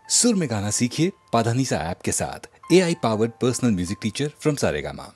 सुर में गाना सीखिए पाधानीसा ऐप के साथ। AI powered personal music teacher from Saregama.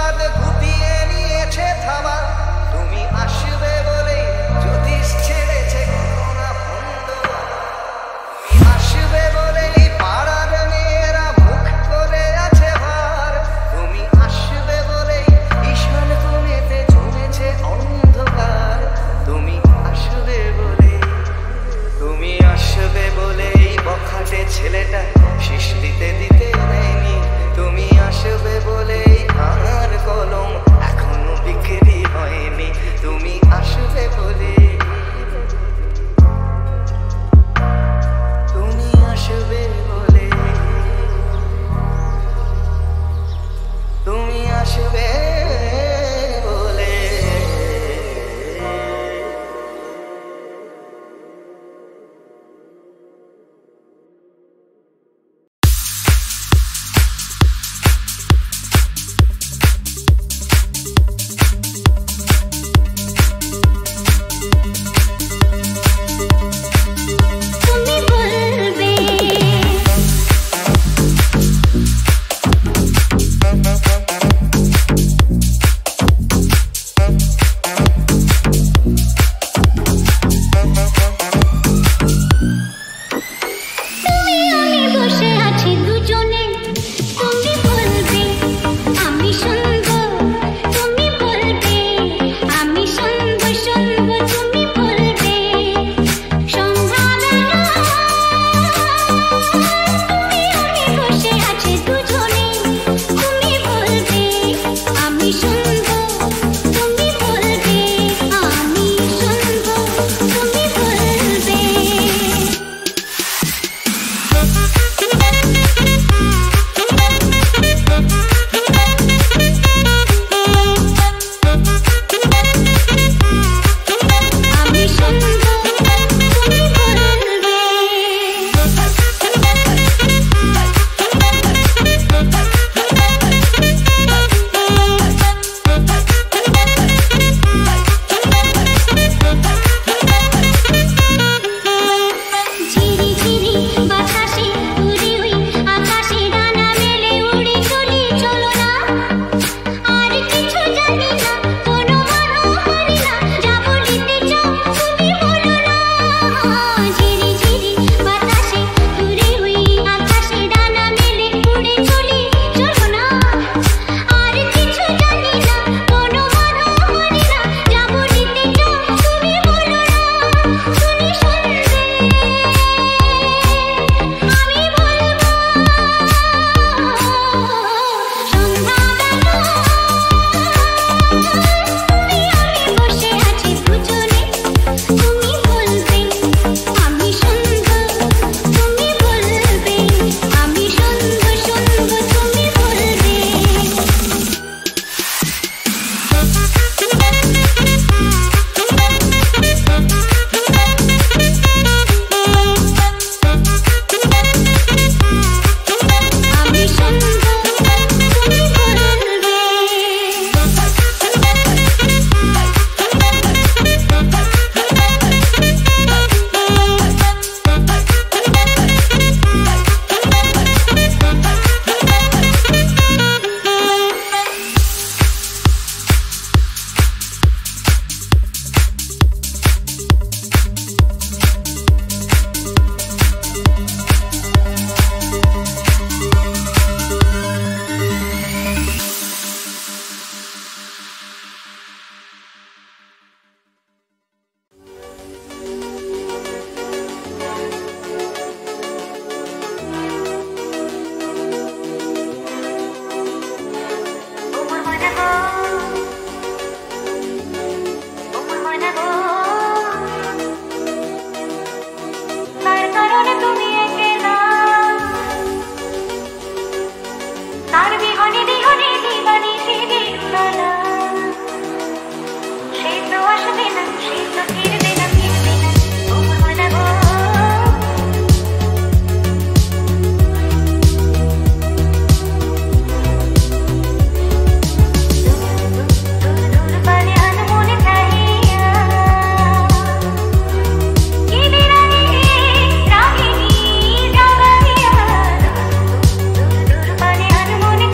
বিষাদ গুটিয়ে নিয়েছে থাবা, তুমি আসবে বলে জ্যোতিষ ছেড়েছে করোনা বন্ধ, তুমি আসবে বলেই পাড়ার মেয়েরা মুখ করে আছে ভার, তুমি আসবে বলেই ঈশান কোণেতে জমেছে অন্ধকার, তুমি আসবে বলেই বখাটে ছেলেটা শীষ দিতে দিতে দেয়নি, তুমি আসবে বলেই আমার কলম এখনো বিক্রি হয়নি, তুমি আসবে বলে, তুমি আসবে বলে, তুমি আসবে বলে।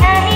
Thank you.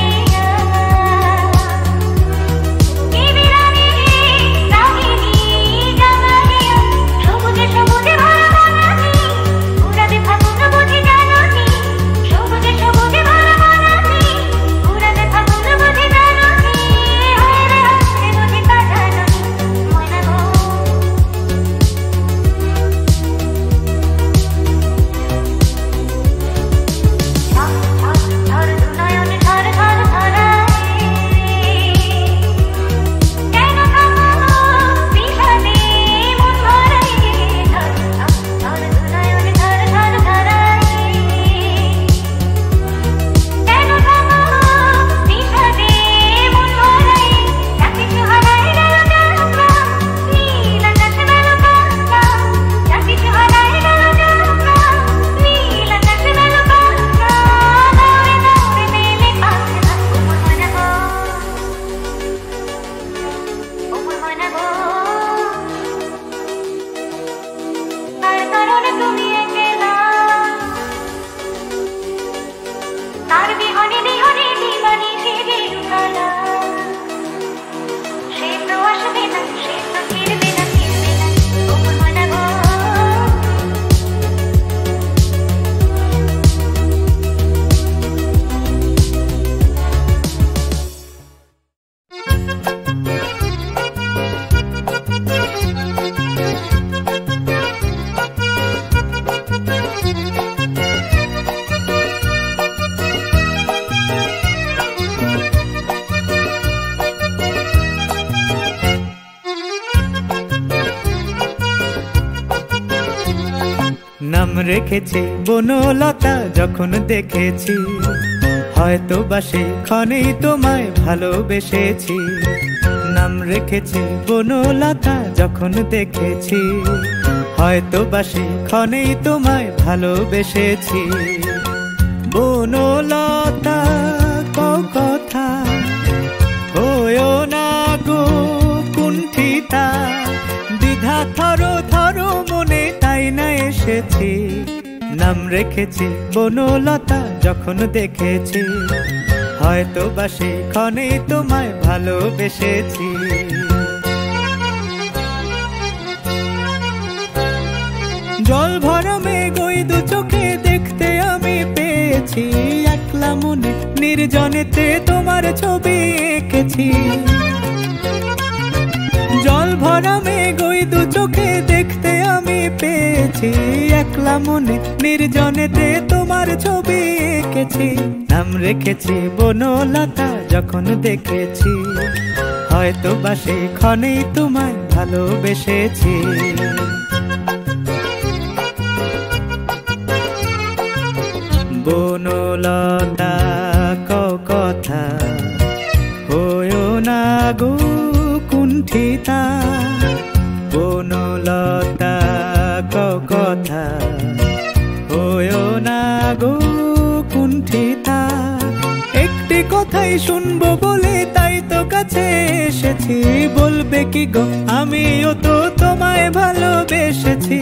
রেখেছি বনলতা যখন দেখেছি, হয়তো বা সেখানেই তোমায় ভালোবেসেছি। নাম রেখেছি বনলতা যখন দেখেছি, হয়তো বা সেখানেই তোমায় ভালোবেসেছি। বনলতা কথা হয়ো না গো কুণ্ঠিতা, দ্বিধা থরো থরো মনে তাই না এসেছি। নাম রেখেছি বনলতা যখন দেখেছি, হয়তো বা সেখানেই তোমায় ভালোবেসেছি। জল ভরা মেঘ ওই দু চোখে দেখতে আমি পেয়েছি, একলা মনে নির্জনেতে তোমার ছবি এঁকেছি। জল ভরা মেঘ ওই দু চোখে দেখতে আমি পেয়েছি, একলা মনে নির্জনেতে তোমার ছবি এঁকেছি। নাম রেখেছি বনলতা যখন দেখেছি, হয়তো বা সেখানেই তোমায় ভালোবেসেছি। বনলতা কথা হয়ো না গো কুণ্ঠিতা, বনলতা কথা হয়ো না গো কুণ্ঠিতা। একটি কথাই শুনবো বলে তাই তো কাছে এসেছি, বলবে কি গো আমিও তো তোমায় ভালোবেসেছি।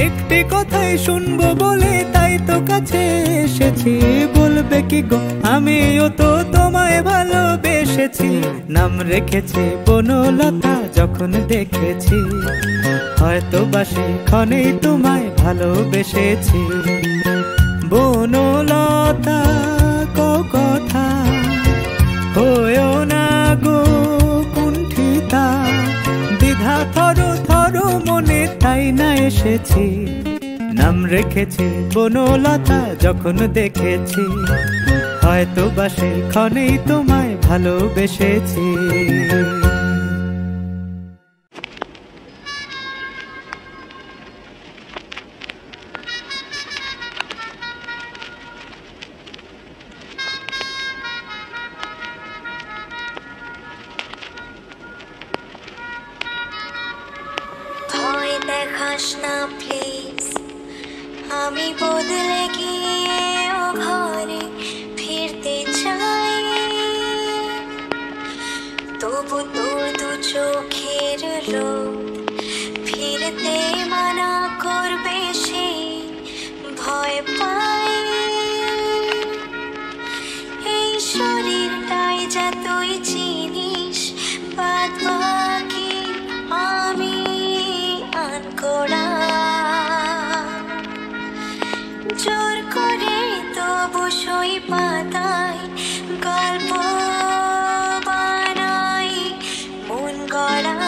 একটি কথাই শুনবো বলে তাই তো কাছে এসেছি, বলবে কি গো আমিও তো তোমায় ভালোবেসেছি। নাম রেখেছি বনলতা যখন দেখেছি, হয়তো বা সেখানেই তোমায় ভালোবেসেছি। বনলতা কথা হয়ো না গো কুণ্ঠিতা, দ্বিধা থরো থরো মনে তাই না এসেছি। নাম রেখেছি বনলতা যখন দেখেছি, হয়তো বা সেখানেই তোমায় ভালোবেসেছি। ভয় দেখাস না প্লিজ, আমি বদলে গিয়ে ও ঘরে ফিরতে চাই। তবু তোর দু চোখের রোদ ফিরতে মানা করবে সে ভয় পাই। এই শরীরটাই যা তুই চিনিস, বাদ বাকি আমি আনকোড়া। জোর করে তবু সই পাতায় গল্প বানাই মন গড়া।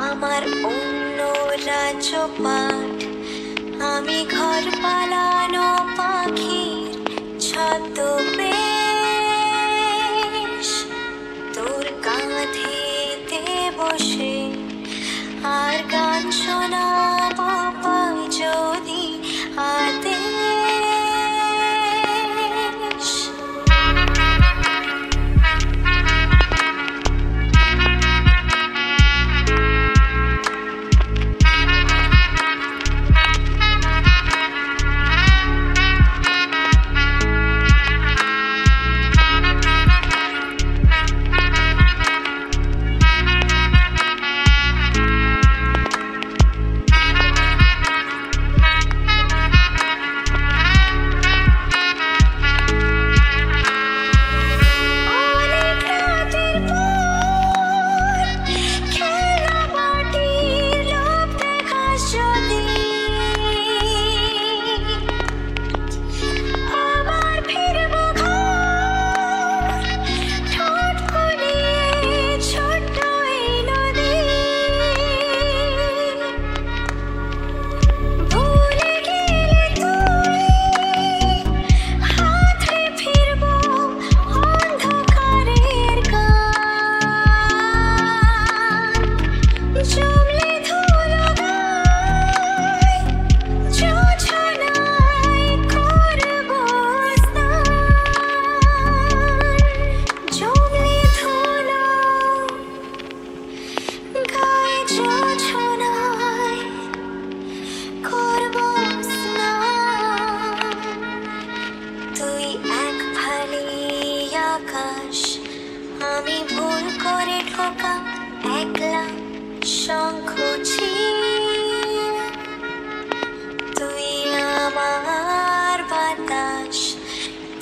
আমার অন্য রাজ্য পাঠ, আমি ঘর পালানো পাখির ছদ্মবেশ। তোর কাঁধেতে বসে আর গান শোনাবো পাই যদি আদেশ। শঙ্খছি তুই আমার বাতাস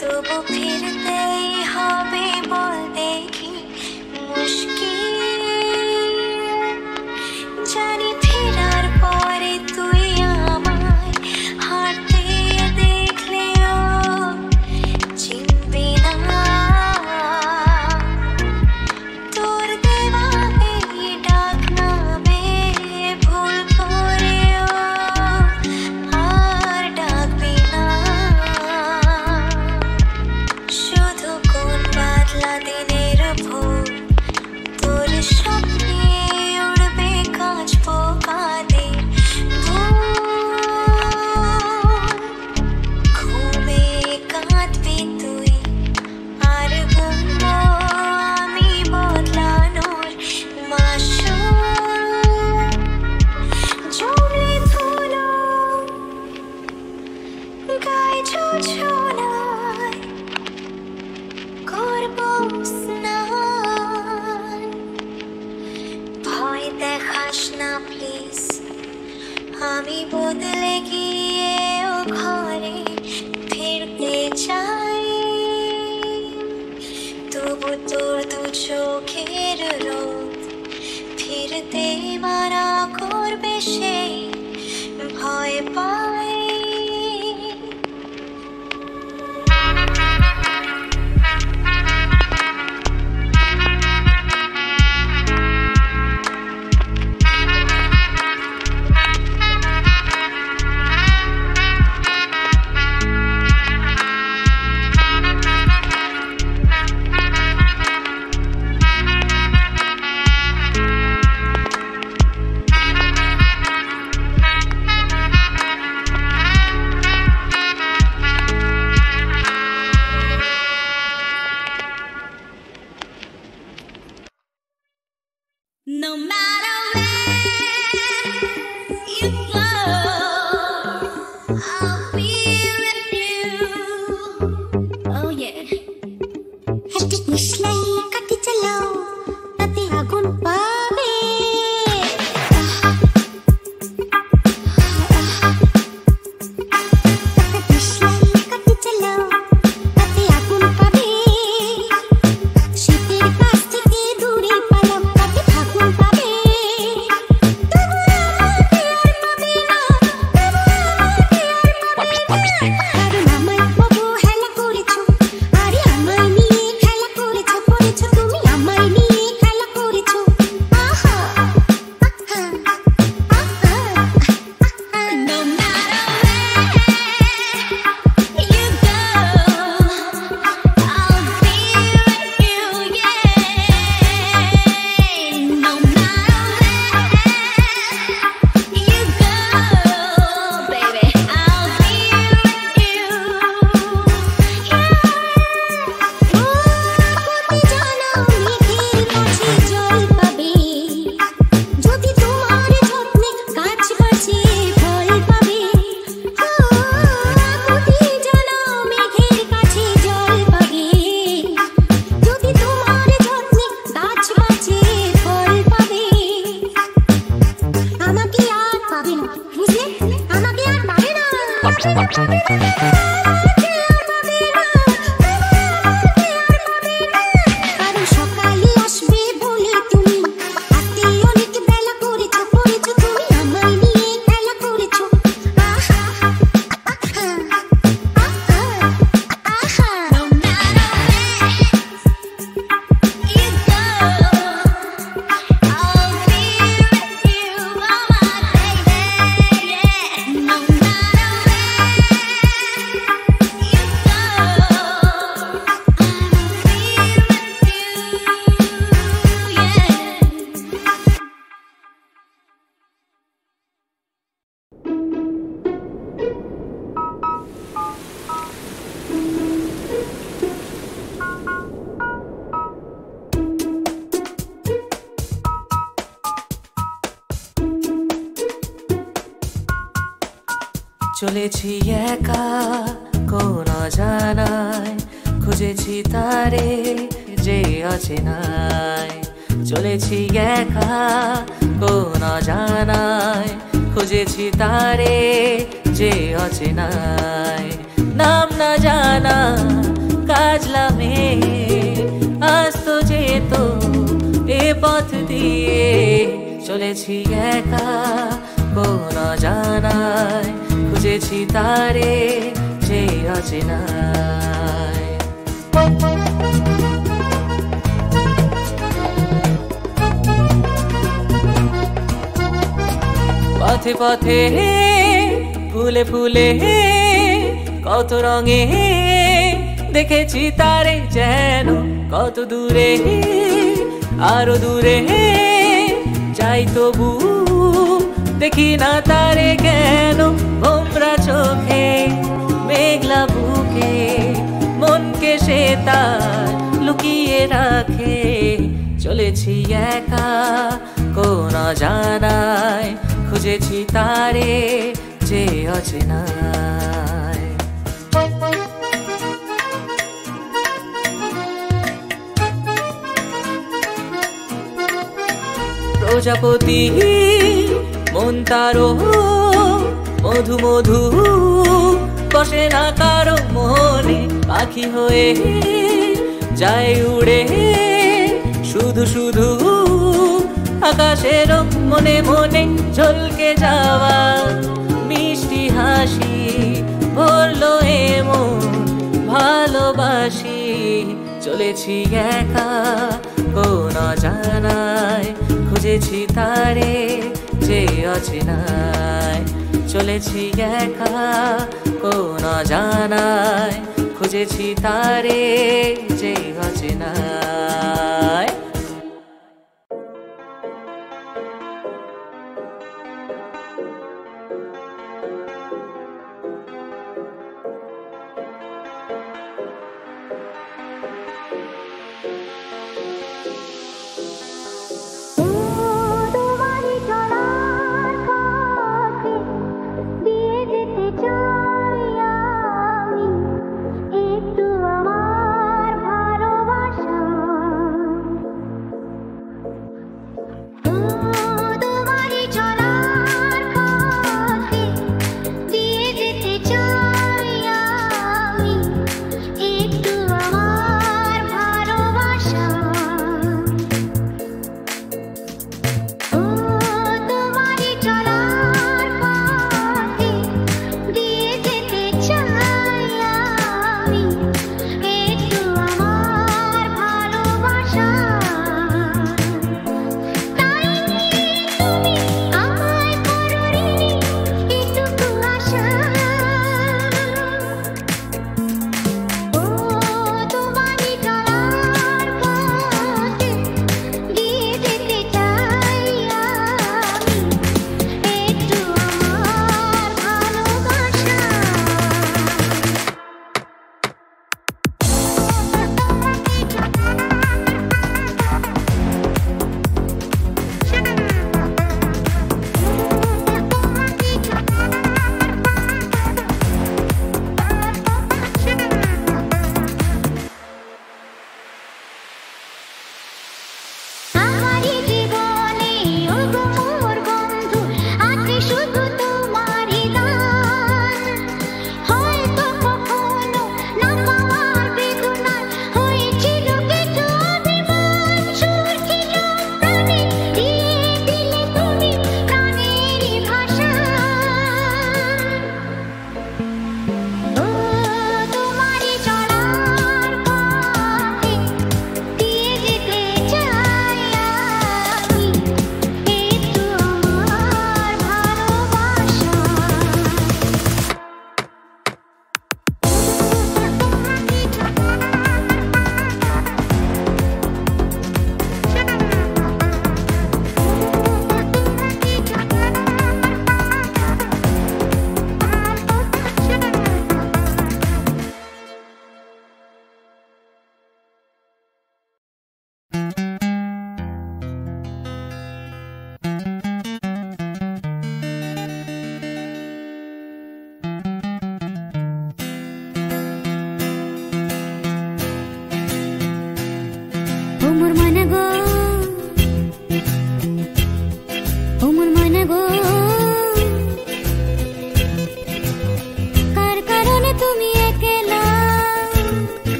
তবু ফিরতেই হবে বল দেখি মুশকিল জানি ফেরার পরে তুই আমায় হাঁটতে দেখলেও চিনবি না তোর দেওয়া এই ডাক নামে ভুল করেও আর ডাকবি না শুধু কোন বাদলা দিনের ভোর তোর স্বপ্নে উড়বে কাঁচ পোকাদের ঘুমে কাঁদবি তুই আর ঘুমবো আমি বদলানোর মাসুল জমলে ধুলো গায়ে ঝোঝোলায় করবো স্নান ভয় দেখাস না প্লিজ আমি বদলে গিয়ে ও ঘরে ফিরতে চাই তবু তোর দু চোখের রোদ ফিরতে মানা করবে সেই ভয় পাই No matter where you go, I'll be with you. Oh yeah. Hashtag Nishlai kati chalao, tate agun pabe. Nishlai kati chalao, tate agun pabe. শীতের কাছ থেকে দূরে পালাম তাতে ফাগুন পাবে তবু আমাকে আর পাবে না তবু আমাকে আর পাবে না কারণ আমায় অবহেলা করেছো আরে আমায় নিয়ে খেলা করেছো তুমি আমায় নিয়ে খেলা করেছো আহা আহা আহা No matter where you go I'll be with you, yeah. No matter where you go, baby, I'll be with you, yeah. প্রতি জনমে মেঘের কাছে জল পাবে যদি তোমার যত্নে গাছ বাঁচে ফল পাবে প্রতি জনমে মেঘের কাছে জল পাবে যদি তোমার যত্নে গাছ বাঁচে ফল পাবে আমাকে আর পাবে না বুঝলে আমাকে আর পাবে না আমাকে আর পাবে না কারণ সকালে আসবে বলে তুমি আসতে অনেক বেলা করেছো তুমি আমায় নিয়ে খেলা করেছো আহা আহা আহা আহা No matter where you go, I'll be with you, oh my baby, yeah. No matter চলেছি একা কোন অজানায়, খুঁজেছি তারে যে অচেনায়। চলেছি একা কোন অজানায় খুঁজেছি তারে যে অচেনায় নাম না জানা কাজলা মেয়ে আসতো যেত এ পথ দিয়ে চলেছি একা কোন অজানায় খুঁজেছি তারে যে অচেনায় পথে পথে ফুলে ফুলে কত রঙে দেখেছি তারে যেন কত দূরে আরো দূরে যাই তবু দেখি না তারে কেন ভোমরা চোখে মেঘলা বুকে মনকে সে তার লুকিয়ে রাখে চলেছি একা কোন অজানায় খুঁজেছি তারে যে অচেনায় প্রজাপতি মন তারো মধু মধু বসে না কারো মনে পাখি হয়ে যায় উড়ে শুধু শুধু আকাশের মনে মনে ঝলকে যাওয়া মিষ্টি হাসি বললো এমন ভালোবাসি চলেছি একা কোন অজানায় খুঁজেছি তারে যে অচেনায় চলেছি একা কোন অজানায় খুঁজেছি তারে যে অচেনায়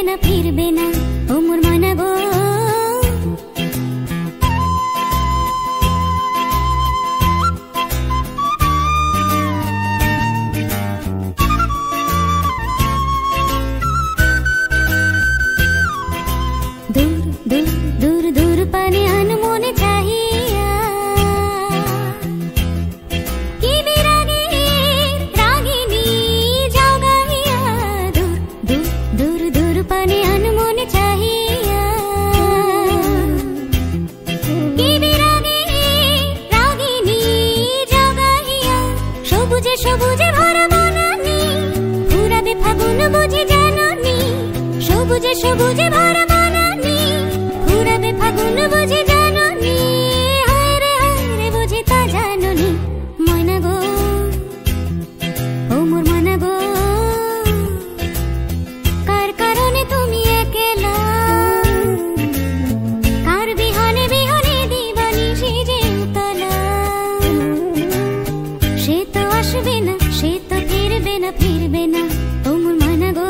না ফিরবে না ও মোর মনা গো दूर दूर पाने अनमोने चाहिया कि विरागे रागिनी जाओ गाहिया दूर दूर दूर पाने अनमोने चाहिया कि विरागे रागिनी जाओ गाहिया सबुजे सबुजे भरा बनानी पुराबे फागुन बुझे जाननी सबुजे सबुजे भरा পুরাবে ফাগুন বুঝে জাননি হায় রে বুঝে তা জাননি ময়না গো ও মোর ময়না গো কার কারণে তুমি একলা কার বিহনে বিহনে দিবানি সেজে উতলা সে তো আসবে না সে তো ফিরবে না ফিরবে না ও মোর ময়না গো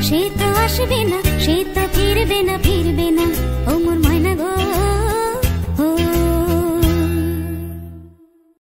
সে তো আসবে না সে তো ফিরবে না ফিরবে না